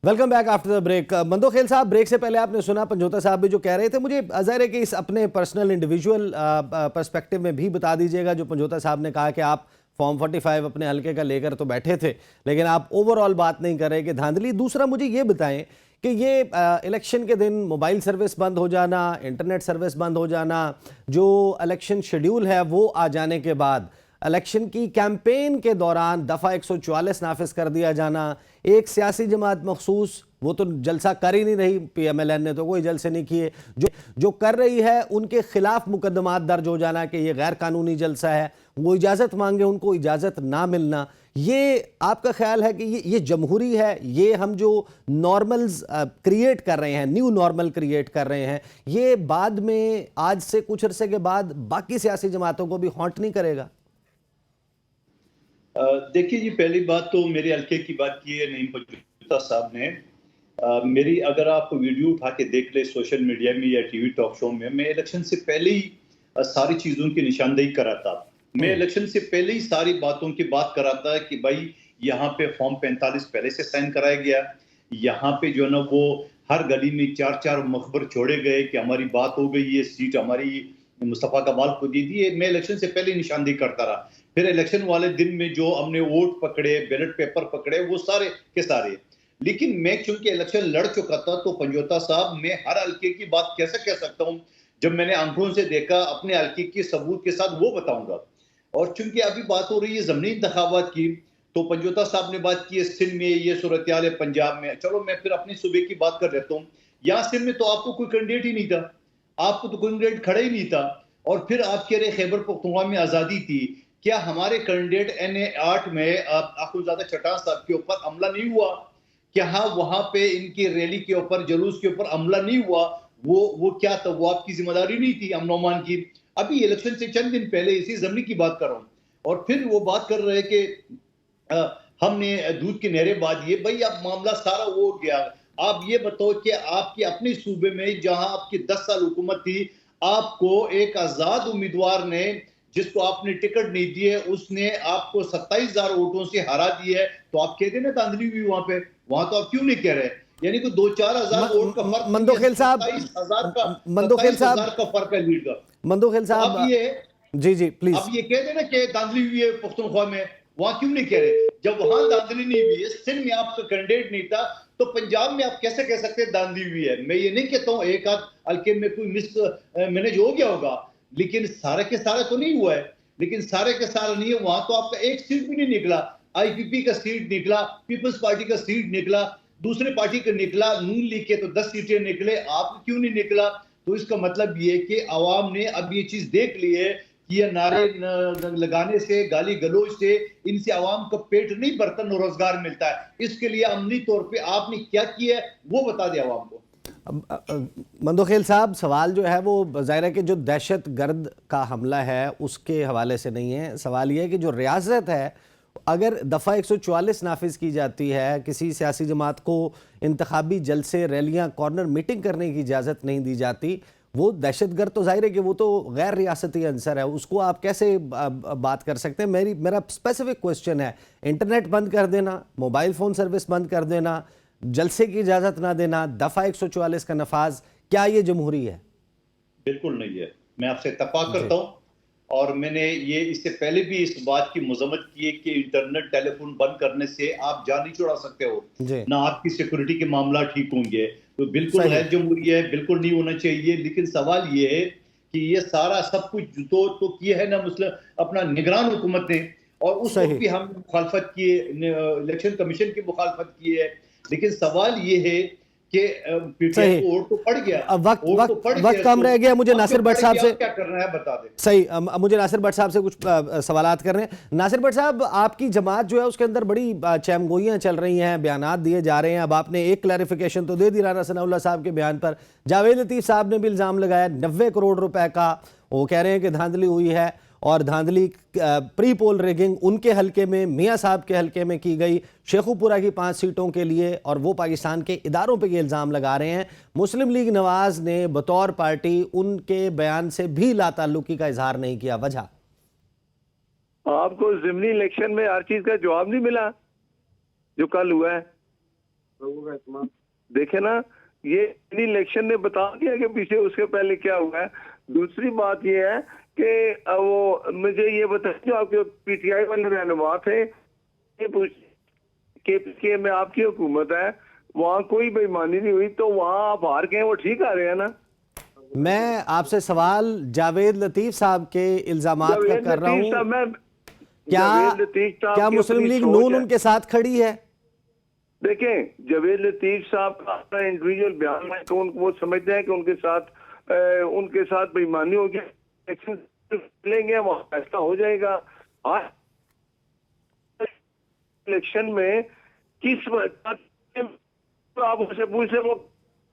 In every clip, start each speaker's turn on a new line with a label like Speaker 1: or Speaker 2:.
Speaker 1: Welcome back after the break. Mandokhel sahab, break से पहले आपने सुना पंजोता साहब भी जो कह रहे थे, मुझे ज़ाहिर है कि इस अपने पर्सनल इंडिविजुअल पर्सपेक्टिव में भी बता दीजिएगा। जो पंजोता साहब ने कहा कि आप फॉर्म 45 अपने हल्के का लेकर तो बैठे थे, लेकिन आप ओवरऑल बात नहीं कर रहे कि धांधली। दूसरा मुझे ये बताएं कि ये इलेक्शन के दिन मोबाइल सर्विस बंद हो जाना, इंटरनेट सर्विस बंद हो जाना, जो इलेक्शन शेड्यूल है वो आ जाने के बाद इलेक्शन की कैंपेन के दौरान दफ़ा 144 नाफिज कर दिया जाना, एक सियासी जमात मखसूस, वो तो जलसा कर ही नहीं रही, PMLN ने तो कोई जलसे नहीं किए, जो कर रही है उनके खिलाफ मुकदमात दर्ज हो जाना कि ये गैर कानूनी जलसा है, वो इजाज़त मांगे उनको इजाज़त ना मिलना, ये आपका ख्याल है कि ये जमहूरी है? ये हम जो नॉर्मल्स क्रिएट कर रहे हैं, न्यू नॉर्मल क्रिएट कर रहे हैं, ये बाद में आज से कुछ अरसे के बाद बाकी सियासी जमातों को भी हॉन्ट नहीं करेगा?
Speaker 2: देखिए जी, पहली बात तो मेरे हल्के की बात की है नईम पंजोता साहब ने। मेरी अगर आप वीडियो उठा के देख ले सोशल मीडिया में या टीवी टॉक शो में, मैं इलेक्शन से पहले ही सारी चीज़ों की निशानदेही करा था। मैं इलेक्शन से पहले ही सारी बातों की बात करा था कि भाई यहाँ पे फॉर्म 45 पहले से साइन कराया गया, यहाँ पे जो है ना वो हर गली में 4-4 मकबर छोड़े गए कि हमारी बात हो गई है, सीट हमारी मुस्तफ़ा कमाल को दी थी। मैं इलेक्शन से पहले निशानदेही करता रहा। फिर इलेक्शन वाले दिन में जो हमने वोट पकड़े, बैलेट पेपर पकड़े, वो सारे के सारे। लेकिन मैं चूंकि इलेक्शन लड़ चुका था, तो पंजोता साहब मैं हर हल्के की बात कैसे कह सकता हूँ? जब मैंने आंखों से देखा अपने हल्के के सबूत के साथ वो बताऊंगा। और चूंकि अभी बात हो रही है ज़मीनी इंतखाबात की, तो पंजोता साहब ने बात की है सिंध में ये सूरत हाल है, पंजाब में। चलो मैं फिर अपनी सूबे की बात कर लेता हूँ। यहाँ सिंध में तो आपको कोई कैंडिडेट ही नहीं था, आपको तो कोई कैंडिडेट खड़ा ही नहीं था। और फिर आप कह रहे खैबर पख्तूनख्वा में आज़ादी थी। क्या हमारे कैंडिडेट NA 8 में अखुनज़ादा चट्टान साहब के ऊपर हमला नहीं हुआ? क्या वहां पे इनकी रैली के ऊपर, जुलूस के ऊपर हमला नहीं हुआ? वो क्या था? वो आपकी जिम्मेदारी नहीं थी अमन ओमान की? अभी इलेक्शन से चंद दिन पहले इसी जमीन की बात कर रहा हूँ। और फिर वो बात कर रहे हैं कि हमने दूध की नहरें बांध दिए। भाई अब मामला सारा वो हो गया। आप ये बताओ कि आपके अपने सूबे में जहां आपकी 10 साल हुकूमत थी, आपको एक आजाद उम्मीदवार ने, जिसको आपने टिकट नहीं दी है, उसने आपको 27,000 वोटों से हरा दी है। तो आप कहते ना धांधली हुई वहां तो आप क्यों नहीं कह रहे? यानी कि 2-4 हजार वोट का फर्क,
Speaker 1: मंदोखेल साहब,
Speaker 2: 27,000 का फर्क है लीड का।
Speaker 1: मंदोखेल
Speaker 2: तो
Speaker 1: साहब,
Speaker 2: अब ये
Speaker 1: जी जी प्लीज,
Speaker 2: अब ये कह देना कि धांधली हुई है पख्तूनख्वा में, वहां क्यों नहीं कह रहे? जब वहां धांधली नहीं हुई है, सिंध में आपका कैंडिडेट नहीं था, तो पंजाब में आप कैसे कह सकते हैं धांधली हुई है? मैं ये नहीं कहता हूं एक आध हल्के में कोई मिस मैनेज हो गया होगा, लेकिन सारे के सारे तो नहीं हुआ है। लेकिन सारे के सारे नहीं है, वहां तो आपका एक सीट भी नहीं निकला। IPP का सीट निकला, पीपल्स पार्टी का सीट निकला, दूसरे पार्टी का निकला, नून लीग के तो 10 सीटें निकले, आप क्यों नहीं निकला? तो इसका मतलब ये कि अवाम ने अब ये चीज देख ली है कि ये नारे लगाने से, गाली गलोच से, इनसे अवाम का पेट नहीं भरता, न रोजगार मिलता है। इसके लिए अमली तौर पे आपने क्या किया है वो बता दें अवाम को।
Speaker 1: मंदोखेल साहब, सवाल जो है वो ज़ाहिर है कि जो दहशत गर्द का हमला है उसके हवाले से नहीं है। सवाल ये है कि जो रियासत है, अगर दफ़ा 144 नाफिज की जाती है, किसी सियासी जमात को इंतखाबी जलसे, रैलियां, कॉर्नर मीटिंग करने की इजाज़त नहीं दी जाती, वो दहशत गर्द तो जाहिर है कि वो तो गैर रियासती अंसर है, उसको आप कैसे बात कर सकते हैं? मेरा स्पेसिफिक क्वेश्चन है, इंटरनेट बंद कर देना, मोबाइल फ़ोन सर्विस बंद कर देना, जलसे की इजाज़त ना देना, दफ़ा 144 का नफाज, क्या ये जमहूरी है?
Speaker 2: बिल्कुल नहीं है। मैं आपसे इत्तेफाक करता हूँ। और मैंने ये इससे पहले भी इस बात की मजम्मत की है कि इंटरनेट टेलीफोन बंद करने से आप जान नहीं छुड़ा सकते हो, ना आपकी सिक्योरिटी के मामला ठीक होंगे। तो बिल्कुल गैर जमहूरी है, बिल्कुल नहीं होना चाहिए। लेकिन सवाल ये है कि ये सारा सब कुछ तो किया है ना मुस्लिम अपना निगरान हुकूमत ने, और उस वक्त भी हम मुखालफत किए, इलेक्शन कमीशन की मुखालफत की है। लेकिन सवाल ये है कि पीटीआई को वोट तो पड़ गया,
Speaker 1: वक्त कम रह गया। मुझे नासिर भट्ट साहब से
Speaker 2: क्या करना है बता दें।
Speaker 1: सही, मुझे नासिर भट्ट साहब से कुछ सवालात करने हैं। नासिर भट्ट साहब, आपकी जमात जो है उसके अंदर बड़ी चैमगोइयां चल रही हैं, बयानात दिए जा रहे हैं। अब आपने एक क्लैरिफिकेशन तो दे दी राना सनाउल्लाह साहब के बयान पर। जावेद लतीफ साहब ने भी इल्ज़ाम लगाया 90 करोड़ रुपए का, वो कह रहे हैं कि धांधली हुई है, और धांधली प्री पोल रिगिंग उनके हलके में, मियां साहब के हलके में की गई, शेखुपुरा की 5 सीटों के लिए, और वो पाकिस्तान के इदारों पे ये इल्ज़ाम लगा रहे हैं। मुस्लिम लीग नवाज ने बतौर पार्टी उनके बयान से भी लाताल्लुकी का इजहार नहीं किया। वजह
Speaker 3: आपको ज़िमनी इलेक्शन में हर चीज का जवाब नहीं मिला जो कल हुआ है? देखे ना, ये इलेक्शन ने बता दिया कि पीछे उसके पहले क्या हुआ है। दूसरी बात ये है कि वो मुझे ये बताएं, जो आपके पीटीआई वाले रहनुमा थे, ये पूछ के में आपकी हुकूमत है, वहाँ कोई बेईमानी नहीं हुई, तो वहाँ आप हार गए, वो ठीक आ रहे हैं ना।
Speaker 1: मैं आपसे सवाल जावेद लतीफ साहब के इल्जामात का कर रहा हूँ, क्या मुस्लिम लीग नून उनके साथ खड़ी है?
Speaker 3: देखें, जावेद लतीफ साहब का अपना इंडिविजुअल बयान है कि वो समझते हैं कि उनके साथ बेईमानी होगी, लेंगे वहाँ फैसला हो जाएगा। आज इलेक्शन में किस आप उनसे पूछ रहे, वो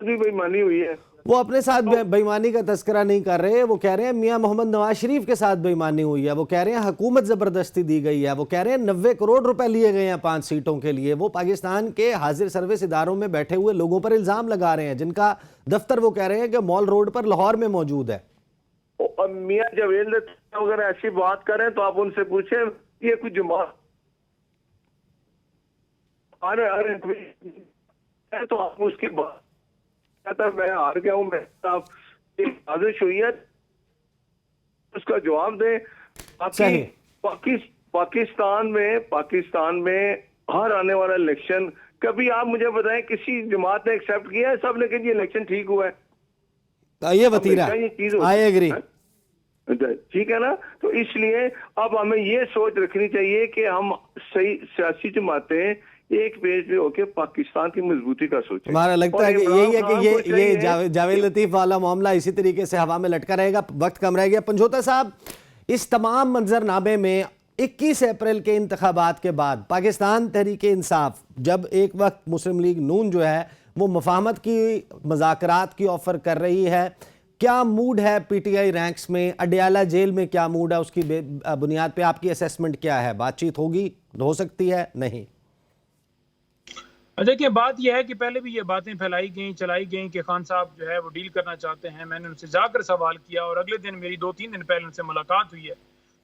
Speaker 3: बेईमानी हुई है?
Speaker 1: वो अपने साथ बेईमानी का तस्करा नहीं कर रहे, वो कह रहे हैं मियां मोहम्मद नवाज शरीफ के साथ बेईमानी हुई है, वो कह रहे हैं हुकूमत जबरदस्ती दी गई है, वो कह रहे हैं 90 करोड़ रुपए लिए गए हैं 5 सीटों के लिए। वो पाकिस्तान के हाजिर सर्विस इदारों में बैठे हुए लोगों पर इल्जाम लगा रहे हैं, जिनका दफ्तर वो कह रहे हैं कि मॉल रोड पर लाहौर में मौजूद है।
Speaker 3: और मियां जावेद अगर ऐसी बात करें तो आप उनसे पूछें, ये कुछ जमात तो आप उसकी बात, मैं हार गया हूँ, मैं साजिश हुई है, उसका जवाब दें। पाकिस्तान में हर आने वाला इलेक्शन, कभी आप मुझे बताएं किसी जमात ने एक्सेप्ट किया है? सब ने कहा वतीरा ठीक हुआ है,
Speaker 1: ये वतीरा, आई एग्री,
Speaker 3: ठीक है ना। तो इसलिए अब हमें ये सोच रखनी चाहिए कि हम सही सियासी जमातें एक पेज पे होके पाकिस्तान की मजबूती का सोचें।
Speaker 1: हमारा लगता है कि यही है कि ये जावेद लतीफ वाला मामला इसी तरीके से हवा में लटका रहेगा। वक्त कम रह गया। पंजोता साहब, इस तमाम मंजरनामे में 21 अप्रैल के इंतखाबात के बाद पाकिस्तान तहरीक इंसाफ, जब एक वक्त मुस्लिम लीग नून जो है वो मुफाहमत की मुज़ाकरात की ऑफर कर रही है, क्या मूड है पीटीआई रैंक्स में? अडयाला जेल में क्या मूड है? उसकी बुनियाद पे आपकी असेसमेंट क्या है? बातचीत होगी, हो सकती है, नहीं?
Speaker 4: देखिए, बात यह है कि पहले भी ये बातें फैलाई गई, चलाई गई कि खान साहब जो है वो डील करना चाहते हैं। मैंने उनसे जाकर सवाल किया और अगले दिन मेरी 2-3 दिन पहले उनसे मुलाकात हुई है,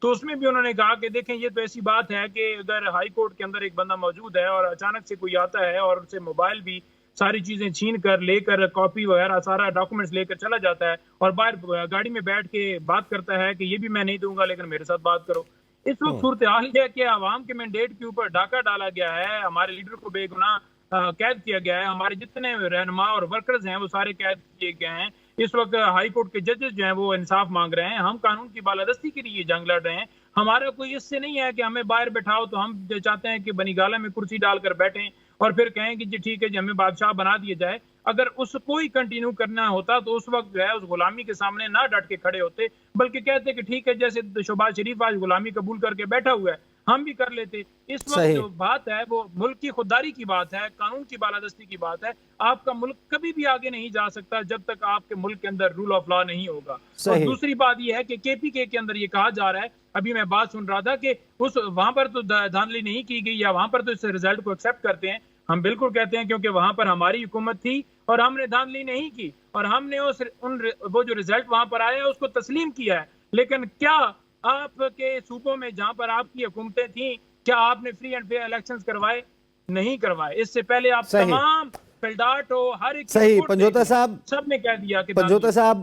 Speaker 4: तो उसमें भी उन्होंने कहा कि देखें, ये तो ऐसी बात है कि उधर हाई कोर्ट के अंदर एक बंदा मौजूद है और अचानक से कोई आता है और उनसे मोबाइल भी सारी चीजें छीन कर लेकर, कॉपी वगैरह सारा डॉक्यूमेंट्स लेकर चला जाता है और बाहर गाड़ी में बैठ के बात करता है कि ये भी मैं नहीं दूंगा लेकिन मेरे साथ बात करो। इस वक्त सूरत हाल है कि आवाम के मैंडेट के ऊपर डाका डाला गया है, हमारे लीडर को बेगुनाह कैद किया गया है, हमारे जितने रहनुमा और वर्कर्स हैं वो सारे कैद किए गए हैं। इस वक्त हाई कोर्ट के जजेस जो हैं वो इंसाफ मांग रहे हैं, हम कानून की बालादस्ती के लिए जंग लड़ रहे हैं। हमारा कोई इससे नहीं है कि हमें बाहर बैठाओ, तो हम चाहते हैं कि बनीगाला में कुर्सी डालकर बैठें और फिर कहें कि जी ठीक है जी हमें बादशाह बना दिया जाए। अगर उसको ही कंटिन्यू करना होता तो उस वक्त जो है उस गुलामी के सामने ना डट के खड़े होते, बल्कि कहते कि ठीक है, जैसे शहबाज शरीफ आज गुलामी कबूल करके बैठा हुआ है, हम भी कर लेते। इस वक्त जो बात है वो मुल्क की खुददारी की बात है, कानून की बालादस्ती की बात है। आपका मुल्क कभी भी आगे नहीं जा सकता जब तक आपके मुल्क के अंदर रूल ऑफ लॉ नहीं होगा। और दूसरी बात यह है कि केपीके के अंदर ये कहा जा रहा है, अभी मैं बात सुन रहा था कि उस वहां पर तो धांधली नहीं की गई या वहां पर तो इस रिजल्ट को एक्सेप्ट करते हैं। हम बिल्कुल कहते हैं क्योंकि वहां पर हमारी हुकूमत थी और हमने धांधली नहीं की और हमने वो जो रिजल्ट वहां पर आया उसको तस्लीम किया है। लेकिन क्या आपके सूबों में जहां पर आपकी हुकूमतें थी, क्या आपने फ्री एंड फेयर इलेक्शंस करवाए? नहीं करवाए। इससे पहले आप तमाम फिल्डाट हो, हर एक
Speaker 1: सही। पंजोता साहब,
Speaker 4: सब ने कह दिया कि
Speaker 1: पंजोता साहब,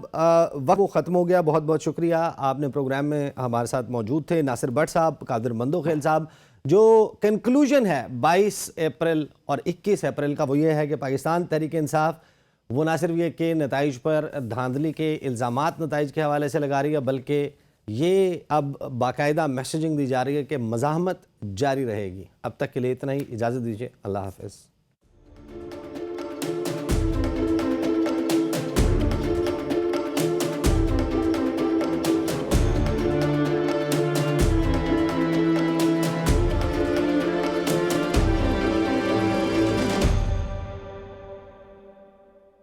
Speaker 1: वक्त खत्म हो गया। बहुत बहुत शुक्रिया, आपने प्रोग्राम में हमारे साथ मौजूद थे। नासिर भट्ट साहब, कादिर मंदोखेल साहब, जो कंक्लूजन है 22 अप्रैल और 21 अप्रैल का वो ये है कि पाकिस्तान तहरीक इंसाफ वो ना सिर्फ ये के नताइज पर धांधली के इल्ज़ामात नताइज के हवाले से लगा रही है, बल्कि ये अब बाकायदा मैसेजिंग दी जा रही है कि मज़ाहमत जारी रहेगी। अब तक के लिए इतना ही, इजाज़त दीजिए, अल्लाह हाफ़िज़।